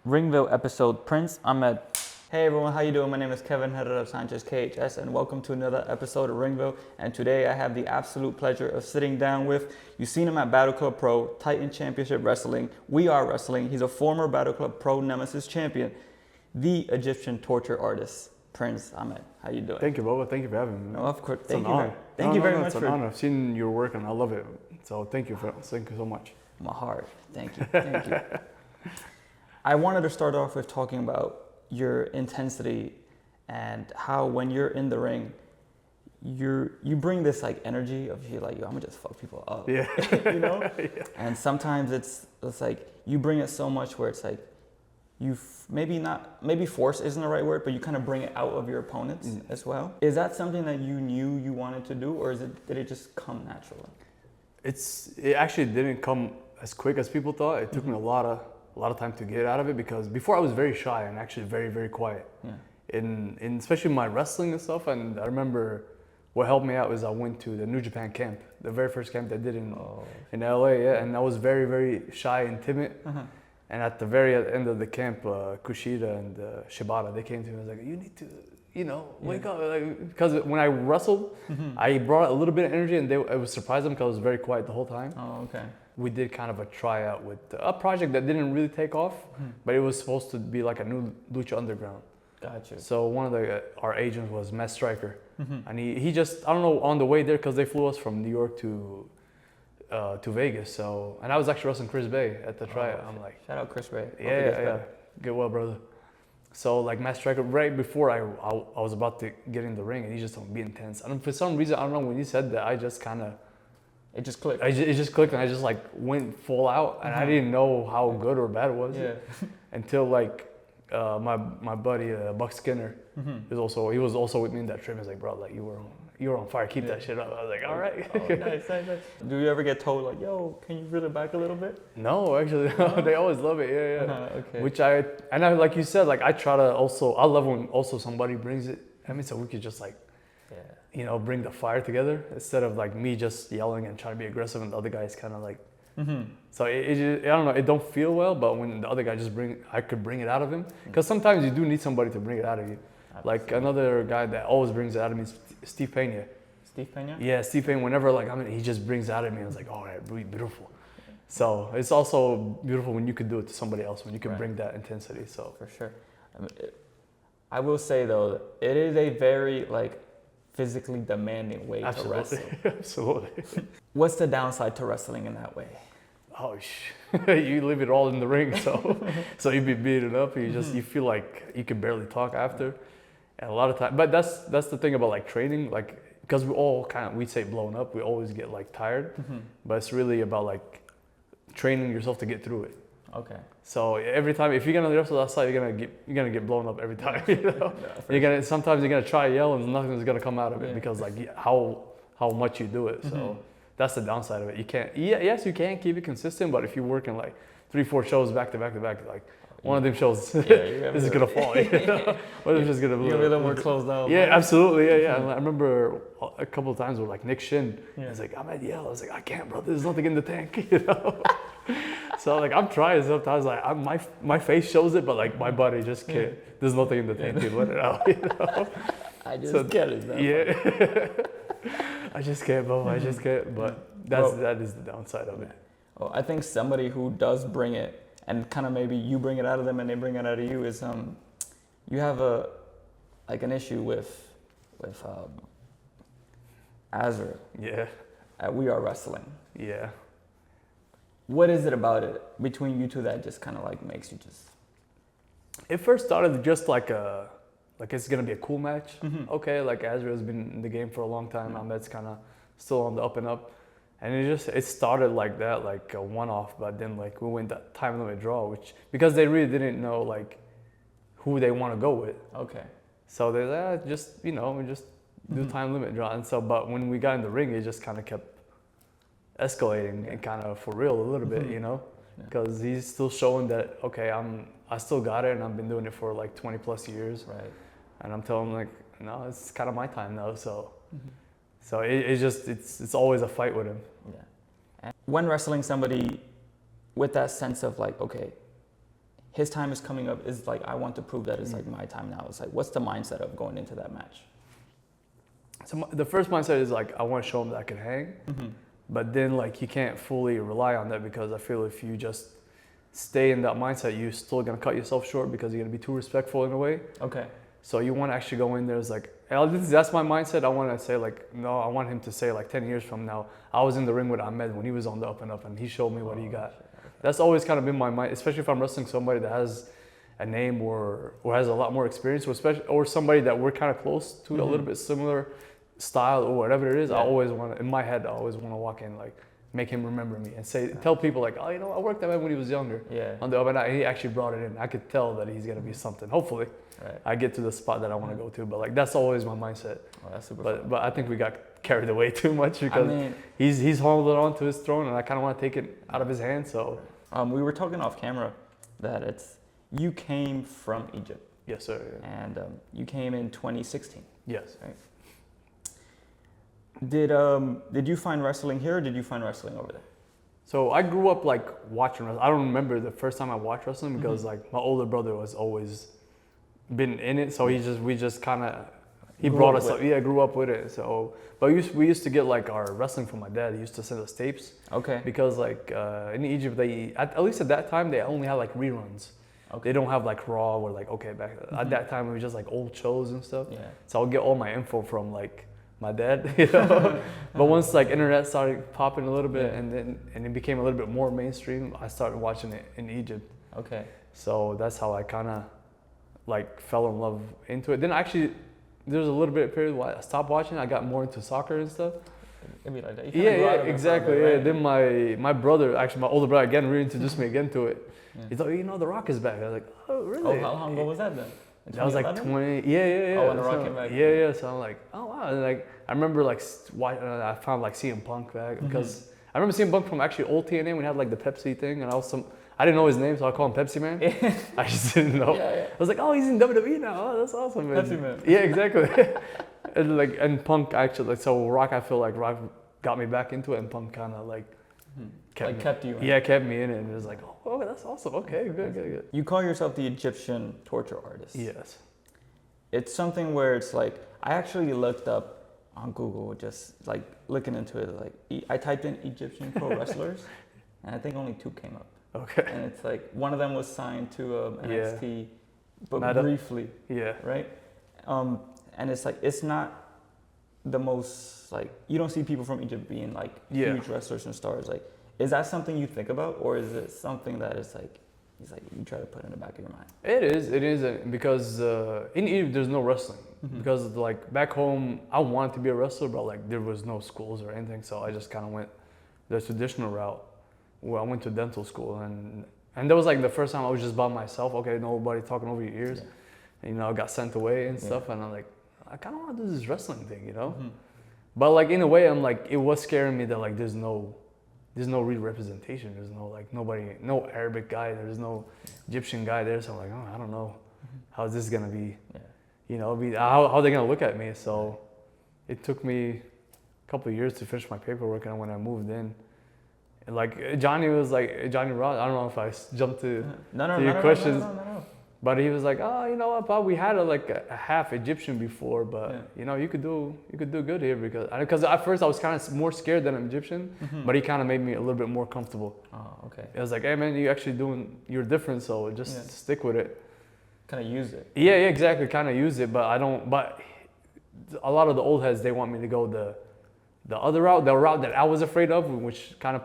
RingVille episode, Prince Ahmed. Hey everyone, how you doing? My name is Kevin, head of Sanchez KHS, and welcome to another episode of RingVille. And today I have the absolute pleasure of sitting down with, you've seen him at Battle Club Pro, Titan Championship Wrestling, We Are Wrestling. He's a former Battle Club Pro Nemesis champion, the Egyptian torture artist, Prince Ahmed. How you doing? Thank you, Boba. Thank you for having me. No, of course. It's an honor. Thank you very much It's an honor. I've seen your work and I love it. So thank you so much. My heart. Thank you. Thank you. I wanted to start off with talking about your intensity and how when you're in the ring, you bring this like energy of you like, yo, I'm gonna just fuck people up. Yeah. You know? Yeah. And sometimes it's like you bring it so much where it's like maybe force isn't the right word, but you kind of bring it out of your opponents as well. Is that something that you knew you wanted to do, or did it just come naturally? It actually didn't come as quick as people thought. It took me a lot of time to get out of it, because before I was very shy and actually very, very quiet. Yeah. In especially my wrestling and stuff. And I remember what helped me out was I went to the New Japan camp, the very first camp they did in LA. Yeah, and I was very, very shy and timid. Uh-huh. And at the very end of the camp, Kushida and Shibata, they came to me and was like, you need to, wake up. Like, because when I wrestled, I brought a little bit of energy, and I was surprised them because I was very quiet the whole time. Oh, okay. We did kind of a tryout with a project that didn't really take off, but it was supposed to be like a new Lucha Underground. Gotcha. So one of our agents was Matt Striker, and he just, I don't know, on the way there, because they flew us from New York to Vegas. So, and I was actually wrestling Chris Bay at the tryout. I'm like, shout out Chris Bay. yeah, get well, brother. So like Matt Striker, right before I was about to get in the ring, and he just told me, be intense. And for some reason, I don't know, when he said that, I just kind of, it just clicked. it just clicked, and I just like went full out, and I didn't know how good or bad it was until like my buddy Buck Skinner he was also with me in that trip. He was like, bro, like you were on fire, keep that shit up. I was like, all right. Oh, nice. Do you ever get told like, yo, can you reel it back a little bit? No, actually, they always love it. Yeah. Okay. Which I like you said, like I try to also, I love when also somebody brings it. I mean, so we could just like, bring the fire together instead of like me just yelling and trying to be aggressive, and the other guy's kind of like. So it just, I don't know, it don't feel well, but when the other guy I could bring it out of him, because sometimes you do need somebody to bring it out of you. Absolutely. Like another guy that always brings it out of me is Steve Pena. Steve Pena? Yeah, Steve Pena. Whenever like he just brings it out of me. I was like, oh, that's really beautiful. So it's also beautiful when you can do it to somebody else, when you can bring that intensity. So for sure. I will say though, it is a very like physically demanding way to wrestle. Absolutely. What's the downside to wrestling in that way? Oh, you leave it all in the ring, so you be beaten up. You feel like you can barely talk after, and a lot of time. But that's the thing about like training, like because we say blown up, we always get like tired, but it's really about like training yourself to get through it. Okay. So every time, if you're gonna wrestle outside, you're gonna get blown up every time. Sometimes you're gonna try to yell and nothing's gonna come out of it because like how much you do it. So. That's the downside of it. You can't. Yes, you can keep it consistent, but if you're working like 3-4 shows back to back, like one of them shows, this is gonna fall. What if it's gonna? You're gonna be a little more closed down. Yeah, absolutely. Yeah. I remember a couple of times with like Nick Shin. He's like, I'm at yell. I was like, I can't, bro. There's nothing in the tank. So like I'm trying sometimes. Like my face shows it, but like my body just can't. There's nothing in the tank to let it out. I just get it. Yeah. I just can't, bro. I just can't. But that is the downside of it. Well, I think somebody who does bring it, and kind of maybe you bring it out of them and they bring it out of you, is you have an issue with Azra. Yeah. At We Are Wrestling. Yeah. What is it about it between you two that just kind of like makes you just? It first started just like it's gonna be a cool match. Okay, like Azrael's been in the game for a long time. Ahmed's kind of still on the up and up, and it started like that, like a one-off. But then like we went that time limit draw, because they really didn't know like who they want to go with. Okay. So they we just do time limit draw, and so but when we got in the ring, it just kind of kept escalating and kind of for real a little bit, because he's still showing that I still got it, and I've been doing it for like 20 plus years. Right. And I'm telling him like, no, it's kind of my time now. So, so it's always a fight with him. Yeah. And when wrestling somebody with that sense of like, okay, his time is coming up. Is like, I want to prove that it's like my time now. It's like, what's the mindset of going into that match? So the first mindset is like, I want to show him that I can hang. But then like, you can't fully rely on that, because I feel if you just stay in that mindset, you're still going to cut yourself short, because you're going to be too respectful in a way. Okay. So you want to actually go in there as like, that's my mindset. I want to say like, no, I want him to say like 10 years from now, I was in the ring with Ahmed when he was on the up and up, and he showed me what he got. Okay. That's always kind of been my mind, especially if I'm wrestling somebody that has a name or has a lot more experience, or somebody that we're kind of close to, a little bit similar style or whatever it is. I always want to, in my head, I always want to walk in like, make him remember me and tell people like, oh, you know, I worked that man when he was younger. On the up and up, and he actually brought it in. I could tell that he's gonna be something. Hopefully, I get to the spot that I want to go to. But like, that's always my mindset. Oh, that's super fun. But I think we got carried away too much, because he's holding on to his throne, and I kind of want to take it out of his hands. So we were talking off camera that you came from Egypt. Yes, sir. Yeah. And you came in 2016. Yes. Right? Did you find wrestling here, or did you find wrestling over there? So I grew up like watching wrestling. I don't remember the first time I watched wrestling, because like my older brother was always been in it. So we just kind of, he brought us up. Yeah, grew up with it. So, but we used to get like our wrestling from my dad. He used to send us tapes. Okay. Because like in Egypt, at least at that time, they only had like reruns. Okay. They don't have like Raw or like, okay, back at that time it was just like old shows and stuff. Yeah. So I'll get all my info from like my dad, you know. But once like internet started popping a little bit, and it became a little bit more mainstream, I started watching it in Egypt. Okay. So that's how I kind of like fell in love into it. Then actually, there was a little bit of period where I stopped watching. I got more into soccer and stuff. It'd be like that. Exactly. Bit, right? Yeah. Then my brother, actually my older brother, again reintroduced me again to it. He's like, you know, The Rock is back. I was like, oh really? Oh, how long ago was that then? That was like 20. Yeah. Oh, when The Rock came back. Yeah. So I'm like, oh wow. And like I remember like I found like CM Punk back, because I remember CM Punk from actually old TNA when he had like the Pepsi thing, and I didn't know his name, so I called him Pepsi Man. I just didn't know. I was like, oh, he's in WWE now. Oh, that's awesome, man. Pepsi Man. Yeah, exactly. and Punk actually, like, so Rock, I feel like Rock got me back into it, and Punk kind of like kept you in. Yeah, kept me in it, and it was like, oh, that's awesome. Okay, good. You call yourself the Egyptian torture artist. Yes. It's something where it's like, I actually looked up on Google, just like looking into it, like I typed in Egyptian pro wrestlers, and I think only 2 came up. Okay. And it's like, one of them was signed to NXT, but briefly. Yeah. Right? And it's like, it's not the most, like, you don't see people from Egypt being like huge wrestlers and stars. Like, is that something you think about, or is it something that is like, it's like you try to put in the back of your mind? It is, because in Egypt there's no wrestling. Because like back home, I wanted to be a wrestler, but like there was no schools or anything, so I just kind of went the traditional route. Where I went to dental school, and that was like the first time I was just by myself. Okay, nobody talking over your ears. And, you know, I got sent away and stuff, and I'm like, I kind of want to do this wrestling thing, you know. But like in a way, I'm like, it was scaring me that like there's no real representation. There's no like no Arabic guy. There's no Egyptian guy there. So I'm like, oh, I don't know, how's this gonna be? You know, how are they gonna look at me? So it took me a couple of years to finish my paperwork, and when I moved in, and like Johnny was like, Johnny Rodz, I don't know if I jumped to your questions. No. But he was like, oh, you know what, Bob, we had a half Egyptian before, but you know, you could do good here, because at first I was kind of more scared than an Egyptian, but he kind of made me a little bit more comfortable. Oh, okay. I was like, hey man, you're different, so just stick with it. Kind of use it. Yeah, exactly, kind of use it, but a lot of the old heads, they want me to go the other route, the route that I was afraid of, which kind of,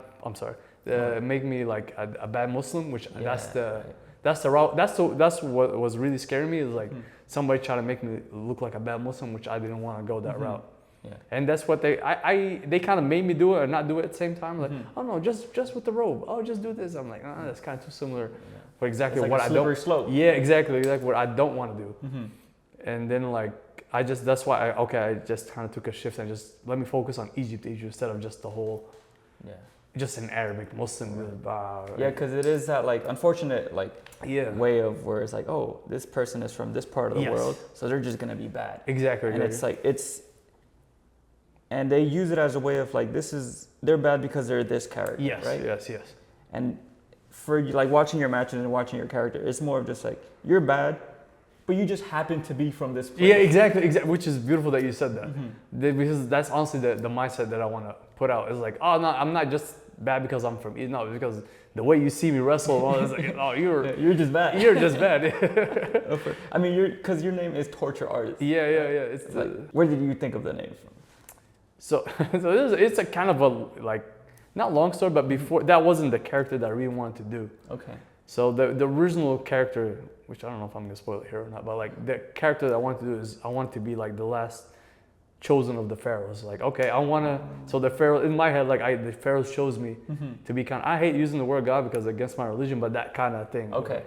make me like a bad Muslim, which that's the route. That's what was really scaring me, is like somebody trying to make me look like a bad Muslim, which I didn't want to go that route. Yeah. And that's what they kind of made me do it and not do it at the same time. Like, oh no, just with the robe. Oh, just do this. I'm like, that's kind of too similar for exactly like what I don't. Slope. Yeah, exactly what I don't want to do. And then like that's why I just kind of took a shift and just let me focus on Egypt instead of just the whole. Just an Arabic Muslim. Yeah, because it is that like unfortunate like way of where it's like, oh, this person is from this part of the world, so they're just gonna be bad. Exactly. And it's like and they use it as a way of like, they're bad because they're this character. Yes. Right? Yes. And for you, like watching your matches and watching your character, it's more of just like you're bad, but you just happen to be from this place. Yeah, exactly. Which is beautiful that you said that. Because that's honestly the mindset that I want to put out. Is like, oh no, I'm not just bad because I'm from East. No, it's because the way you see me wrestle, and all is like, oh, you're just bad. You're just bad. I mean, because your name is Torture Artist. Yeah. It's like, where did you think of the name from? So it's a kind of a like, not long story, but before that wasn't the character that I really wanted to do. Okay. So the original character, which I don't know if I'm gonna spoil it here or not, but like the character that I wanted to do is I wanted to be like the last chosen of the pharaohs. Like, okay, I wanna. So the pharaoh in my head, like the pharaohs chose me to be kind. I hate using the word God because it's against my religion, but that kind of thing. Okay.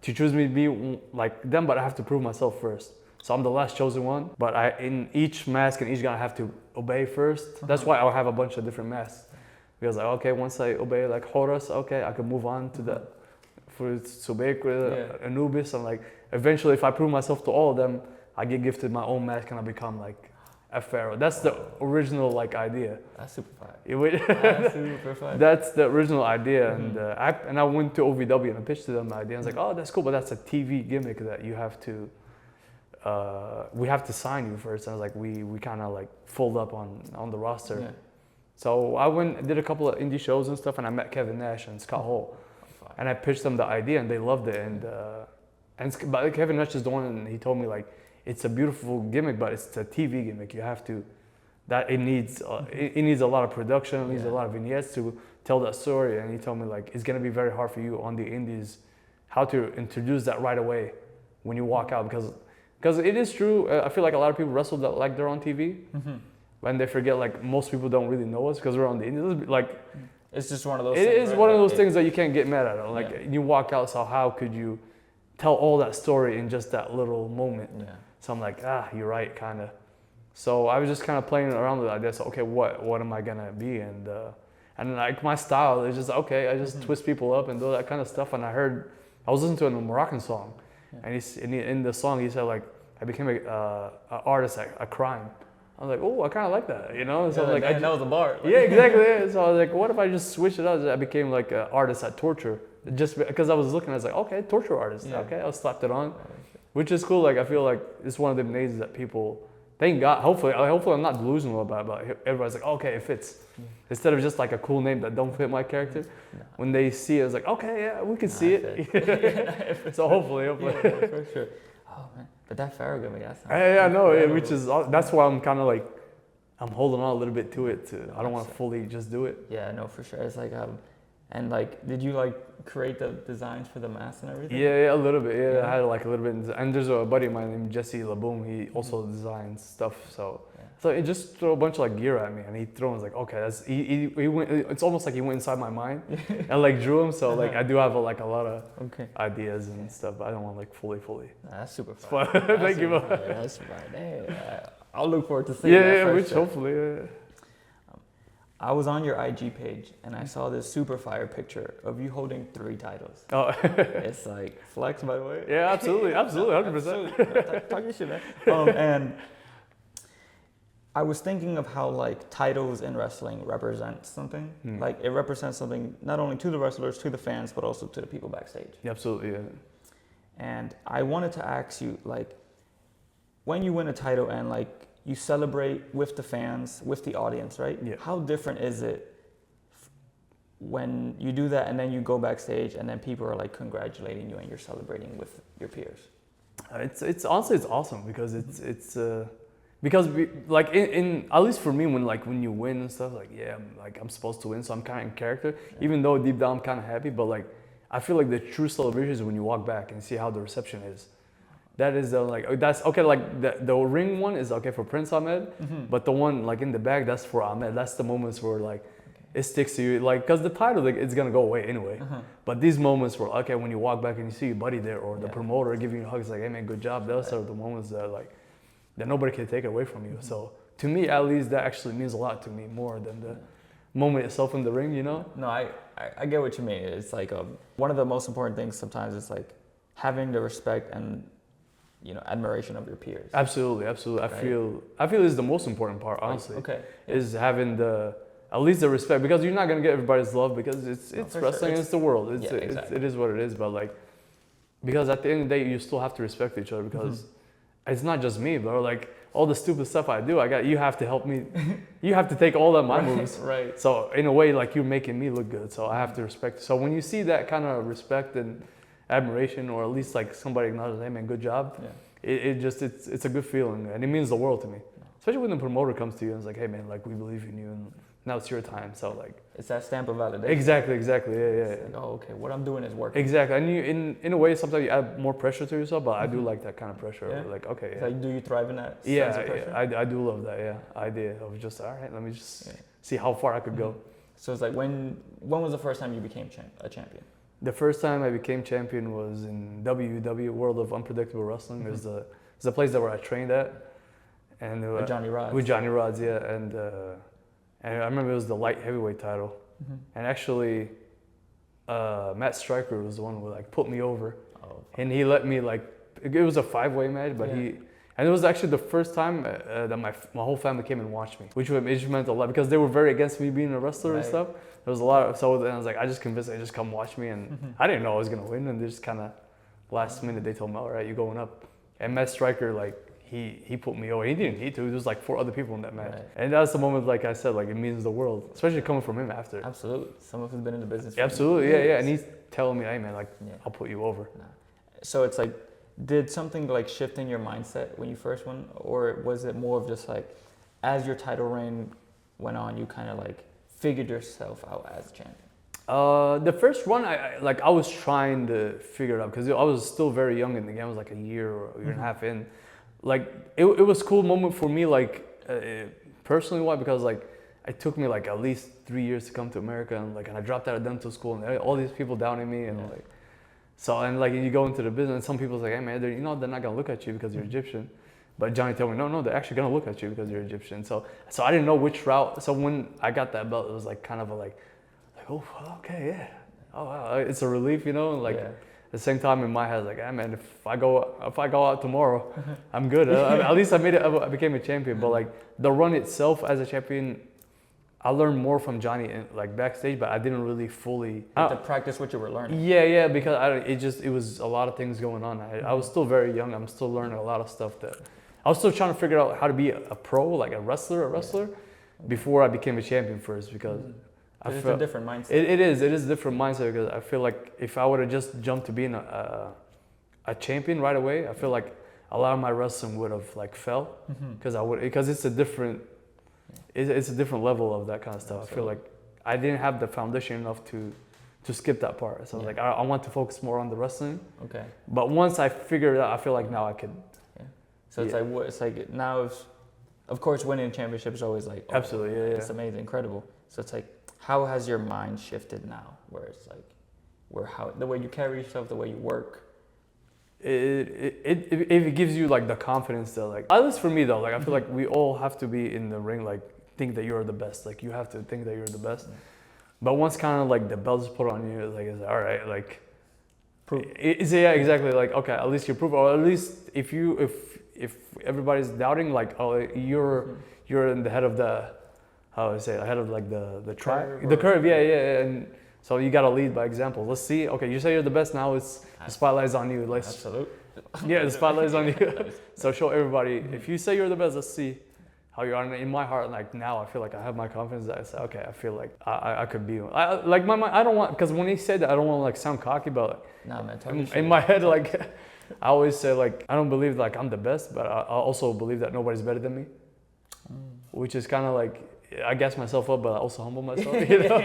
To choose me to be like them, but I have to prove myself first. So I'm the last chosen one, but in each mask and each god I have to obey first. That's why I'll have a bunch of different masks. Because like, okay, once I obey like Horus, okay, I can move on to the for Subek, Anubis. And like eventually if I prove myself to all of them, I get gifted my own mask and I become like a pharaoh. That's the original like idea. That's super fire. That's super fire. That's the original idea. And I went to OVW and I pitched to them the idea. I was like, oh, that's cool, but that's a TV gimmick that you have to we have to sign you first. And I was like, we kind of like fold up on the roster. Yeah. So I went and did a couple of indie shows and stuff, and I met Kevin Nash and Scott Hall, and I pitched them the idea, and they loved it. But Kevin Nash is the one, and he told me like, it's a beautiful gimmick, but it's a TV gimmick. You have to, it needs a lot of production, it needs a lot of vignettes to tell that story. And he told me like, it's gonna be very hard for you on the indies, how to introduce that right away when you walk out, because it is true. I feel like a lot of people wrestle that like they're on TV. And they forget, like, most people don't really know us because we're on the indies. Like, it's just one of those things. It is right? one of those things that you can't get mad at. Like, you walk out, so how could you tell all that story in just that little moment? Yeah. So I'm like, you're right, kind of. So I was just kind of playing around with the idea. So, okay, what am I going to be? And like, my style is just, okay, I just twist people up and do that kind of stuff. And I was listening to a Moroccan song. And in the song, he said, like, I became an artist at a crime. I was like, oh, I kind of like that, you know? So like, that was a bar. Yeah, exactly. Yeah. So I was like, what if I just switch it up? I became like an artist at torture. Just because I was looking, I was like, okay, torture artist. Yeah. Okay, I'll slap it on, which is cool. Like, I feel like it's one of the names that people, thank God, hopefully I'm not delusional about it, but everybody's like, okay, it fits. Instead of just like a cool name that don't fit my character, when they see it, it's like, okay, yeah, we can see it. So hopefully. Yeah, for sure. Oh, man. But that pharaoh gimmick, which is, that's why I'm kind of like, I'm holding on a little bit to it. I don't want to fully just do it. Yeah, no, for sure. It's like, and like, did you like create the designs for the mask and everything? Yeah, a little bit. Yeah, I had like a little bit. And there's a buddy of mine named Jesse Laboom. He also designs stuff. So he just threw a bunch of like gear at me, and he threw. I was like, okay, he went. It's almost like he went inside my mind and like drew him. So like I do have a lot of ideas and stuff, but I don't want like fully. That's super fun. Thank you. That's fun. I'll look forward to seeing that. Yeah, which hopefully. Yeah. I was on your IG page and I saw this super fire picture of you holding 3 titles. Oh, it's like flex, by the way. Yeah, absolutely, 100%. Talk your shit, man. And I was thinking of how like titles in wrestling represent something. Like it represents something not only to the wrestlers, to the fans, but also to the people backstage. Yeah, absolutely, yeah. And I wanted to ask you, like, when you win a title and like you celebrate with the fans, with the audience, right? Yeah. How different is it when you do that and then you go backstage and then people are like congratulating you and you're celebrating with your peers? It's honestly, it's awesome because because like in at least for me, when you win and stuff, like, yeah, I'm supposed to win, so I'm kind of in character, even though deep down I'm kind of happy, but like I feel like the true celebration is when you walk back and see how the reception is. That is that's okay. Like the ring one is okay for Prince Ahmed, but the one like in the back, that's for Ahmed. That's the moments where like it sticks to you, like, because the title, like, it's gonna go away anyway. But these moments where, okay, when you walk back and you see your buddy there, or the promoter giving you hugs, like, hey man, good job. Those are the moments that like that nobody can take away from you. So to me, at least, that actually means a lot to me, more than the moment itself in the ring, you know? No, I get what you mean. It's like one of the most important things sometimes is like having the respect and, you know, admiration of your peers. Absolutely. Right? I feel is the most important part, honestly. Okay. Is having the at least the respect, because you're not gonna get everybody's love because it's for wrestling, sure. it's the world. Exactly. It is what it is. But like, because at the end of the day, you still have to respect each other because it's not just me, bro. Like all the stupid stuff I do, you have to help me. You have to take all of my moves. Right. So in a way, like you're making me look good. So I have to respect. So when you see that kind of respect and admiration, or at least like somebody acknowledges, hey man, good job. Yeah. It's a good feeling, and it means the world to me. Especially when the promoter comes to you and is like, hey man, like we believe in you, and now it's your time. So like, it's that stamp of validation. Exactly. Yeah. It's like, oh, okay, what I'm doing is working. Exactly. And you, in a way, sometimes you add more pressure to yourself, but I do like that kind of pressure. Yeah. Like, okay. It's like, do you thrive in that sense Yeah, of pressure? I do love that. Yeah, idea of just all right. Let me just see how far I could go. So it's like, when was the first time you became a champion? The first time I became champion was in WW, World of Unpredictable Wrestling. There's a place where I trained at, and With Johnny Rodz. With Johnny Rodz, yeah, and I remember it was the light heavyweight title, and actually, Matt Stryker was the one who like put me over, and he let me like, it was a 5-way match, but and it was actually the first time that my whole family came and watched me, which meant a lot because they were very against me being a wrestler and stuff. There was a lot of, so then I was like, I just convinced them to just come watch me, and I didn't know I was gonna win, and they just kind of last minute they told me, all right, you're going up, and Matt Stryker like he put me over. He didn't need to. There was like 4 other people in that match, and that's the moment, like I said, like it means the world, especially coming from him after. Absolutely, someone who's been in the business. Absolutely, yeah, and he's telling me, hey man, like I'll put you over. So it's like, did something like shift in your mindset when you first won, or was it more of just like, as your title reign went on, you kind of like figured yourself out as a champion? The first run, I was trying to figure it out because I was still very young in the game. I was like a year or a year and a half in. Like it was a cool moment for me, like personally. Why? Because like it took me like at least 3 years to come to America, and I dropped out of dental school, and all these people doubting me, and like. So, and like you go into the business, and some people's like, hey man, they're not gonna look at you because you're Egyptian. But Johnny told me, no, they're actually gonna look at you because you're Egyptian. So I didn't know which route. So when I got that belt, it was like kind of oh, okay, yeah. Oh wow, it's a relief, you know. And like at the same time in my head, like, hey man, if I go out tomorrow, I'm good. At least I made it. I became a champion. But like the run itself as a champion, I learned more from Johnny like backstage, but I didn't really fully to practice what you were learning. Yeah, because it was a lot of things going on. I was still very young. I'm still learning a lot of stuff that I was still trying to figure out how to be a pro, like a wrestler, before I became a champion first, because it's a different mindset. It is a different mindset, because I feel like if I would have just jumped to being a champion right away, I feel like a lot of my wrestling would have like fell, because it's a different level of that kind of stuff. I feel like I didn't have the foundation enough to skip that part. So I was like, I want to focus more on the wrestling. Okay. But once I figured it out, I feel like now I could. Yeah. So it's like now, of course, winning a championship is always like, absolutely, it's amazing, incredible. So it's like, how has your mind shifted now? Where it's like, the way you carry yourself, the way you work. It gives you like the confidence that, like, at least for me though, like I feel like we all have to be in the ring, like think that you're the best. Like you have to think that you're the best. But once kind of like the belt is put on you, like it's all right, like proof. Exactly. Like okay, at least you prove, or at least if everybody's doubting, like you're in the head of the, ahead of like the track, the curve, and so you gotta lead by example. Let's see. Okay, you say you're the best. Now it's the spotlight's on you. Absolutely. Yeah, the spotlight's on you. So show everybody. If you say you're the best, let's see how you are. And in my heart, like now, I feel like I have my confidence that I say, okay, I feel like I could be. Like my mind, I don't want, because when he said that, I don't want to like sound cocky, but like, nah, man, in my head, like I always say like I don't believe like I'm the best, but I also believe that nobody's better than me, which is kind of like. I gas myself up, but I also humble myself. You know?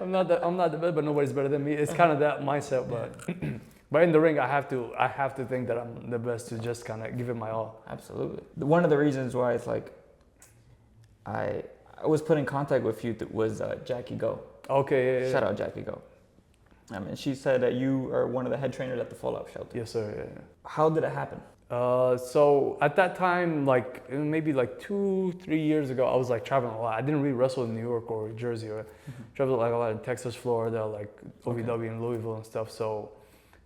I'm not the best, but nobody's better than me. It's kind of that mindset, but in the ring, I have to think that I'm the best to just kind of give it my all. Absolutely. One of the reasons why it's like I was put in contact with you was Jackie Go. Okay. Shout out Jackie Go. I mean, she said that you are one of the head trainers at the Fallout Shelter. Yes, sir. Yeah. How did it happen? So at that time, like maybe like 2-3 years ago, I was like traveling a lot. I didn't really wrestle in New York or Jersey. Or traveled like a lot in Texas, Florida, like OVW and Louisville and stuff. So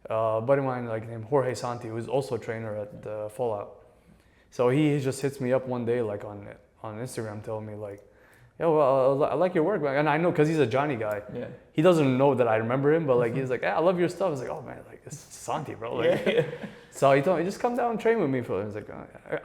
a buddy of mine, like named Jorge Santi, who's also a trainer at Fallout. So he just hits me up one day, like on Instagram, telling me like, yo, well, I like your work, man. And I know because he's a Johnny guy. Yeah. He doesn't know that I remember him, but like he's like, I love your stuff. I was like, oh man, like it's Santi, bro. Like, Yeah. So he told me, just come down and train with me. For. I was like,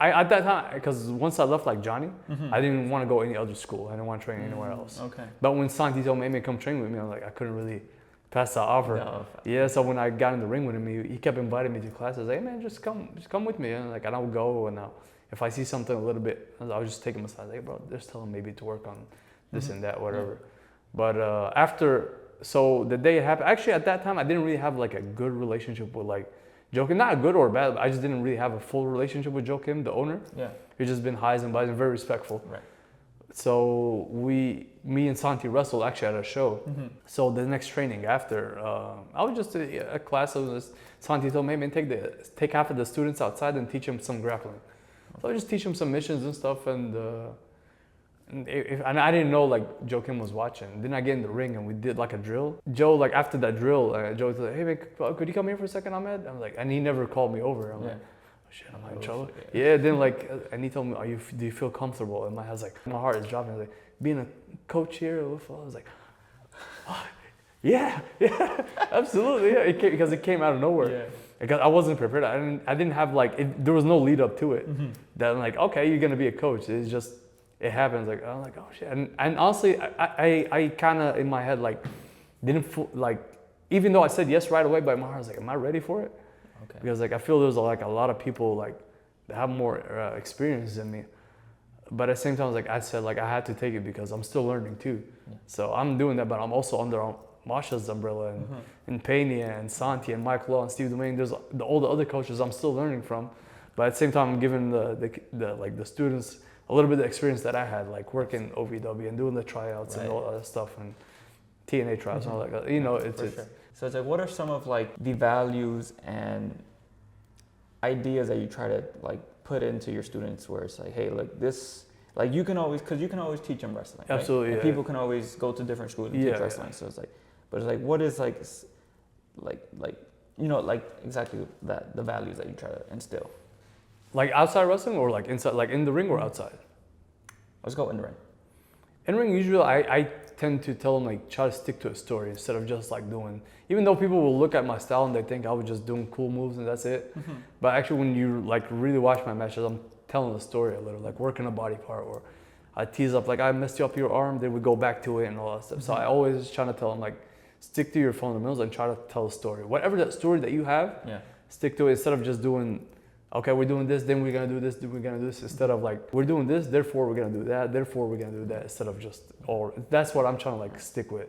I at that time, because once I left like Johnny, I didn't want to go any other school. I didn't want to train anywhere else. Okay. But when Santi told me, hey, come train with me, I was like, I couldn't really pass that offer. No. Yeah. So when I got in the ring with him, he kept inviting me to classes. Hey man, just come with me. And like, and I would go, and if I see something a little bit, I would just take him aside. Like, bro, just tell him maybe to work on this and that, whatever. But so the day it happened, actually at that time, I didn't really have like a good relationship with like Joakim. Not good or bad, but I just didn't really have a full relationship with Joakim, the owner. Yeah. He's just been highs and buys and very respectful. Right. So me and Santi wrestled actually at a show. So the next training after, I was just a class of this. Santi told me, hey man, take half of the students outside and teach them some grappling. So I just teach them some missions and stuff, and I didn't know like Joakim was watching. Then I get in the ring and we did like a drill. Joe, like after that drill, Joe was like, hey man, could you come here for a second, Ahmed? I'm like, and he never called me over. I'm like, oh shit, am I in trouble? Yeah. Then like, and he told me, do you feel comfortable? And my head was like, my heart is dropping. I was like, being a coach here, I was like, oh, yeah, absolutely, yeah. Because it came out of nowhere. Yeah. Because I wasn't prepared. I didn't have like, there was no lead up to it. That I'm like, okay, you're gonna be a coach. It's just, it happens. Like, I'm like, oh shit. And honestly, I kind of in my head like didn't like, even though I said yes right away, but my heart was like, am I ready for it? Okay. Because like I feel there's like a lot of people like that have more experience than me. But at the same time, I said like I had to take it because I'm still learning too. Yeah. So I'm doing that, but I'm also under Masha's umbrella and Peña and Santi and Mike Law and Steve Domingue. There's all the other coaches I'm still learning from. But at the same time, I'm giving the students a little bit of experience that I had, like working OVW and doing the tryouts and all that stuff and TNA tryouts and all that. You know, it's sure. So it's like, what are some of like the values and ideas that you try to like put into your students where it's like, hey, like this, like you can always teach them wrestling. Right? Absolutely. And people can always go to different schools and teach wrestling. So it's like, but it's like, what is like you know, like exactly that, the values that you try to instill. Like outside wrestling or like inside, like in the ring or outside? Let's go in the ring. In ring, usually I tend to tell them like try to stick to a story instead of just like doing, even though people will look at my style and they think I was just doing cool moves and that's it. But actually when you like really watch my matches, I'm telling the story a little, like working a body part, or I tease up like I messed you up your arm, then we go back to it and all that stuff. So I always try to tell them like stick to your fundamentals and try to tell a story. Whatever that story that you have, stick to it instead of just doing, okay, we're doing this, then we're gonna do this, then we're gonna do this, instead of like, we're doing this, therefore we're gonna do that, therefore we're gonna do that, instead of just, or that's what I'm trying to like stick with.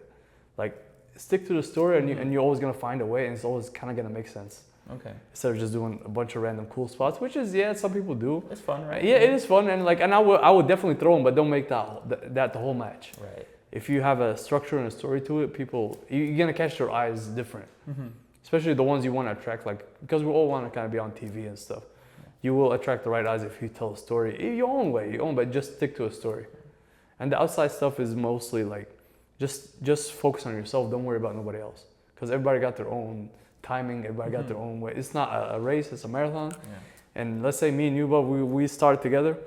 Like, stick to the story and you're always gonna find a way and it's always kind of gonna make sense. Okay. Instead of just doing a bunch of random cool spots, which is, some people do. It's fun, right? Yeah, it is fun, and like, and I would definitely throw them, but don't make that the whole match. Right. If you have a structure and a story to it, you're gonna catch their eyes different. Especially the ones you want to attract, like, because we all want to kind of be on TV and stuff. You will attract the right eyes if you tell a story your own way, but just stick to a story. And the outside stuff is mostly like, just focus on yourself. Don't worry about nobody else, because everybody got their own timing. Everybody got their own way. It's not a race; it's a marathon. Yeah. And let's say me and you, but we started together,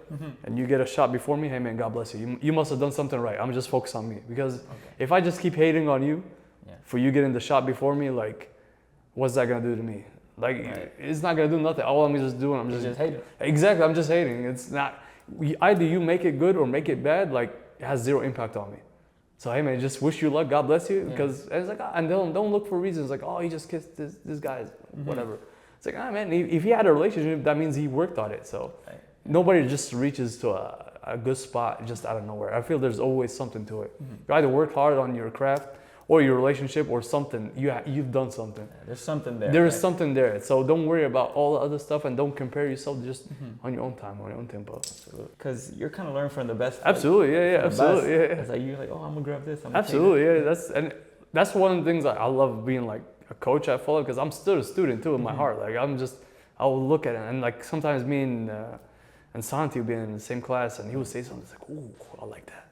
and you get a shot before me. Hey man, God bless you. You must have done something right. I'm just focused on me, because if I just keep hating on you, for you getting the shot before me, like, what's that gonna do to me? Like, it's not gonna do nothing. All I'm just doing, I'm just hating. Exactly, I'm just hating. It's not, either you make it good or make it bad, like, it has zero impact on me. So, hey man, just wish you luck, God bless you. Because it's like, and don't look for reasons like, oh, he just kissed this guy, whatever. It's like, man, if he had a relationship, that means he worked on it. So nobody just reaches to a good spot just out of nowhere. I feel there's always something to it. You either work hard on your craft or your relationship or something, you've done something. There's something there. There's something there. So don't worry about all the other stuff and don't compare yourself, just on your own time, on your own tempo. Because you're kind of learning from the best. Absolutely, absolutely. It's like, you're like, oh, I'm gonna grab this. Absolutely, that's one of the things that I love being like a coach at Follow, because I'm still a student too in my heart. Like, I will look at it, and like sometimes me and Santi would be in the same class and he would say something, it's like, ooh, I like that.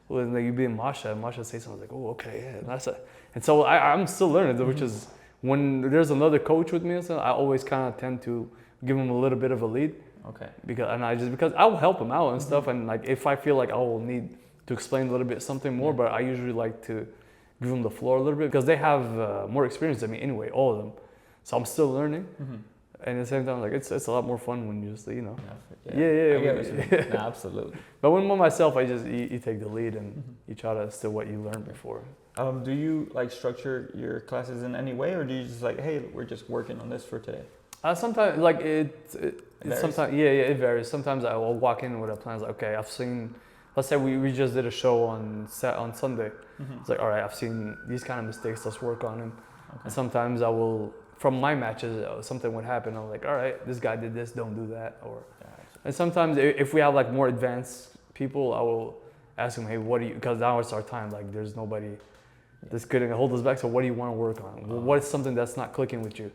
Well, like you'd be in Masha say something like, oh, okay, yeah, and so I'm still learning, which is when there's another coach with me, I always kind of tend to give him a little bit of a lead. Okay. Because I will help him out and stuff, and like if I feel like I will need to explain a little bit something more, but I usually like to give them the floor a little bit because they have more experience than me anyway, all of them. So I'm still learning. And at the same time, like it's a lot more fun when you just, you know. Yeah. I get what you mean. No, absolutely. But when I'm myself, I just you take the lead and you try to instill what you learned before. Do you like structure your classes in any way, or do you just like, hey, we're just working on this for today? Sometimes like it sometimes it varies. Sometimes I will walk in with a plan. Like, okay, I've seen. Let's say we just did a show on Sunday. It's like, all right, I've seen these kind of mistakes. Let's work on them. Okay. And sometimes I will. From my matches, something would happen. I'm like, all right, this guy did this, don't do that. Or, and sometimes if we have like more advanced people, I will ask them, hey, what do you? Because now it's our time. Like, there's nobody that's going to hold us back. So what do you want to work on? What is something that's not clicking with you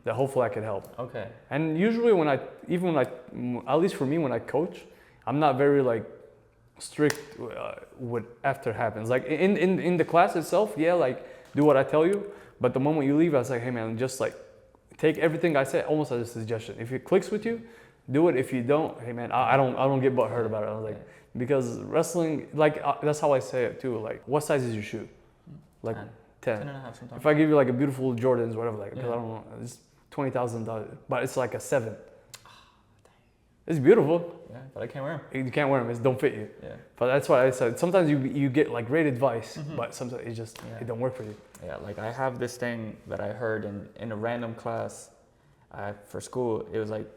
that hopefully I could help? Okay. And usually at least for me, when I coach, I'm not very like strict with after happens. Like in the class itself, yeah, like do what I tell you. But the moment you leave, I was like, hey man, just like take everything I say almost as a suggestion. If it clicks with you, do it. If you don't, hey man, I don't get butthurt about it. I was like, because wrestling, like that's how I say it too. Like, what size is your shoe? Like 10. 10 and a half sometimes. If I give you like a beautiful Jordans, whatever, like, because I don't know, it's $20,000, but it's like a 7. It's beautiful. Yeah, but I can't wear them. You can't wear them. It don't fit you. Yeah. But that's why I said sometimes you get like great advice, but sometimes it just it don't work for you. Yeah, like I have this thing that I heard in a random class for school. It was like,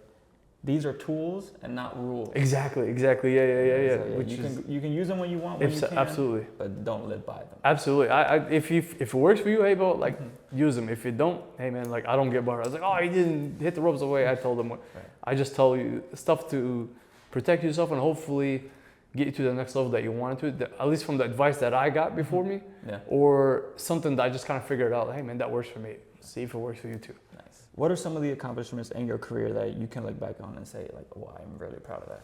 these are tools and not rules. Exactly. Yeah. So, Which you can use them when you want, when you can. Absolutely. But don't live by them. Absolutely. If it works for you, hey bro, like use them. If it don't, hey man, like I don't get butthurt. I was like, oh, he didn't hit the ropes away. I told him. I just tell you stuff to protect yourself and hopefully get you to the next level that you wanted to. At least from the advice that I got before me, or something that I just kind of figured out. Hey man, that works for me. See if it works for you too. What are some of the accomplishments in your career that you can look back on and say, like, oh, I'm really proud of that?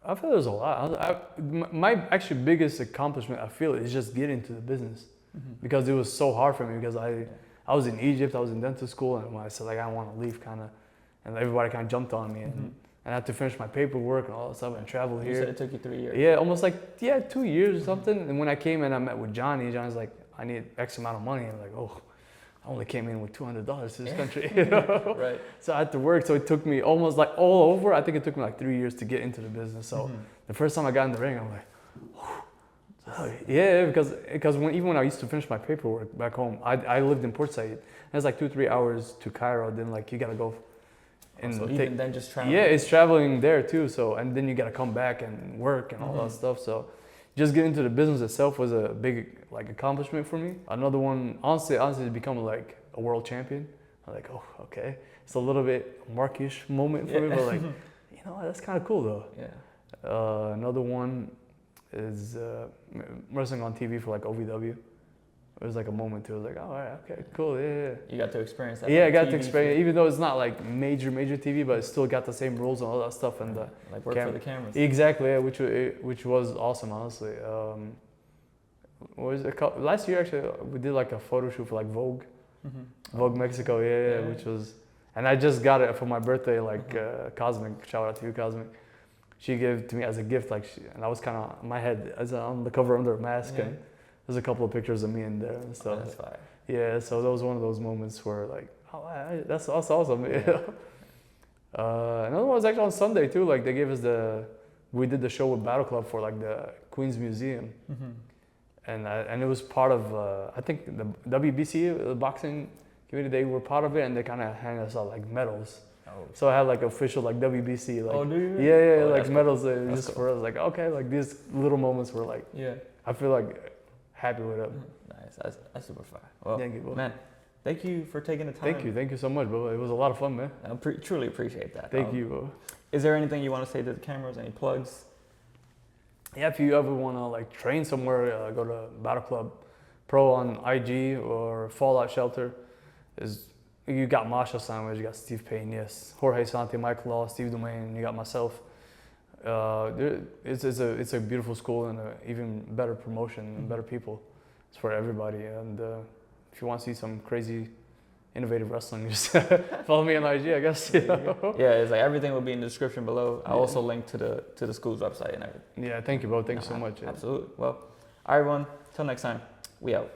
I feel there's a lot. My actually biggest accomplishment, I feel, is just getting to the business. Because it was so hard for me because I was in Egypt, I was in dental school, and when I said, like, I want to leave, kind of, and everybody kind of jumped on me. And I had to finish my paperwork and all that stuff and travel here. You said it took you 3 years. Yeah, almost like, 2 years or something. And when I came in, I met with Johnny. Johnny's like, I need X amount of money. I'm like, oh. I only came in with $200 to this country, you know? Right. So I had to work. So it took me almost like all over. I think it took me like 3 years to get into the business. So the first time I got in the ring, I'm like, yeah, because even when I used to finish my paperwork back home, I lived in Port Said. It's like 2-3 hours to Cairo. Then like you gotta go. And so even then just traveling. Yeah, it's traveling there too. So and then you gotta come back and work and all that stuff. So just getting into the business itself was a big like accomplishment for me. Another one, honestly, to become like a world champion. I'm like, oh, okay. It's a little bit Markish moment for me, but like, you know, that's kind of cool though. Yeah. Another one is wrestling on TV for like OVW. It was like a moment too. I was like, oh, all right, okay, cool, yeah. You got to experience that. Yeah, I got to experience it, even though it's not like major TV, but it still got the same rules and all that stuff. And like work for the cameras. Exactly, yeah, which was awesome, honestly. What was it called? Last year, actually, we did like a photo shoot for like Vogue, Vogue Mexico, yeah, which was, and I just got it for my birthday, like Cosmic, shout out to you, Cosmic. She gave it to me as a gift, like, and I was kind of, my head as on the cover under a mask, and there's a couple of pictures of me in there and stuff. That's fire. Yeah, so that was one of those moments where like, oh, that's awesome. Yeah. Another one was actually on Sunday too. Like they gave us we did the show with Battle Club for like the Queens Museum, and it was part of I think the WBC, the boxing community. They were part of it, and they kind of handed us out like medals. Oh. So I had like official like WBC. Like, oh, do you? Yeah, like medals just for us. Like okay, like these little moments were like, I feel like happy with it. Nice, that's super fire. Well, man, thank you for taking the time. Thank you so much, bro. It was a lot of fun, man. I truly appreciate that. Thank you, bro. Is there anything you want to say to the cameras? Any plugs? Yeah, if you ever want to like train somewhere, go to Battle Club Pro on IG or Fallout Shelter. You got Masha, Slamovich, you got Steve Payne, yes, Jorge, Santi, Mike Law, Steve Domain, you got myself. It's a beautiful school and an even better promotion and better people. It's for everybody. And if you want to see some crazy Innovative Wrestling. Just follow me on IG, I guess. You know? Yeah, it's like everything will be in the description below. I also link to the school's website and everything. Yeah, thank you, bro. Thank you so much. Yeah. Absolutely. Well, all right, everyone. Till next time. We out.